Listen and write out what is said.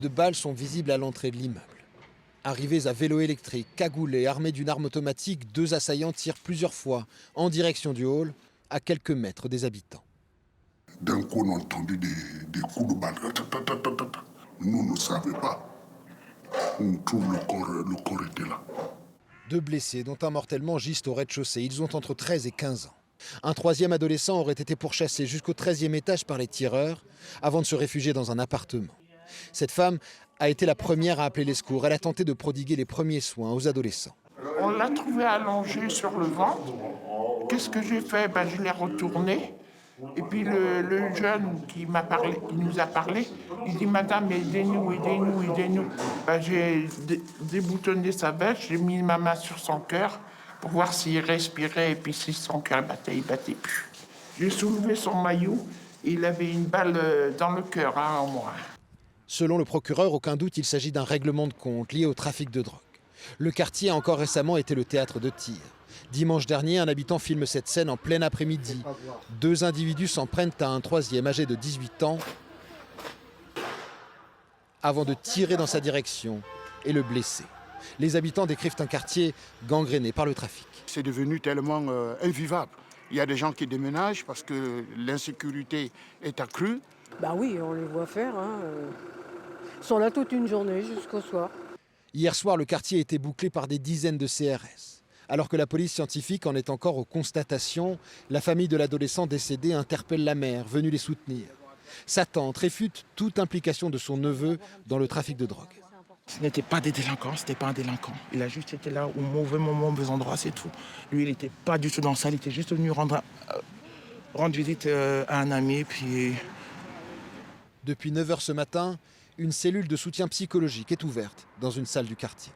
De balles sont visibles à l'entrée de l'immeuble. Arrivés à vélo électrique, cagoulés, armés d'une arme automatique, deux assaillants tirent plusieurs fois en direction du hall, à quelques mètres des habitants. D'un coup, on a entendu des coups de balle. Nous ne savions pas. On trouve le corps était là. Deux blessés, dont un mortellement, gisent au rez-de-chaussée. Ils ont entre 13 et 15 ans. Un troisième adolescent aurait été pourchassé jusqu'au 13e étage par les tireurs avant de se réfugier dans un appartement. Cette femme a été la première à appeler les secours. Elle a tenté de prodiguer les premiers soins aux adolescents. On l'a trouvé allongé sur le ventre. Qu'est-ce que j'ai fait? Je l'ai retourné. Et puis le jeune qui nous a parlé, il dit Madame, aidez-nous, aidez-nous, aidez-nous. J'ai déboutonné sa veste, j'ai mis ma main sur son cœur pour voir s'il respirait et puis si son cœur battait, il battait plus. J'ai soulevé son maillot et il avait une balle dans le cœur, en moins. Selon le procureur, aucun doute, il s'agit d'un règlement de compte lié au trafic de drogue. Le quartier a encore récemment été le théâtre de tirs. Dimanche dernier, un habitant filme cette scène en plein après-midi. Deux individus s'en prennent à un troisième âgé de 18 ans avant de tirer dans sa direction et le blesser. Les habitants décrivent un quartier gangréné par le trafic. C'est devenu tellement invivable. Il y a des gens qui déménagent parce que l'insécurité est accrue. Oui, on les voit faire. Ils sont là toute une journée jusqu'au soir. Hier soir, le quartier a été bouclé par des dizaines de CRS. Alors que la police scientifique en est encore aux constatations, la famille de l'adolescent décédé interpelle la mère, venue les soutenir. Sa tante réfute toute implication de son neveu dans le trafic de drogue. Ce n'était pas des délinquants, ce n'était pas un délinquant. Il a juste été là au mauvais moment, au mauvais endroit, c'est tout. Lui, il n'était pas du tout dans ça, il était juste venu rendre visite à un ami. Puis... Depuis 9 h ce matin, une cellule de soutien psychologique est ouverte dans une salle du quartier.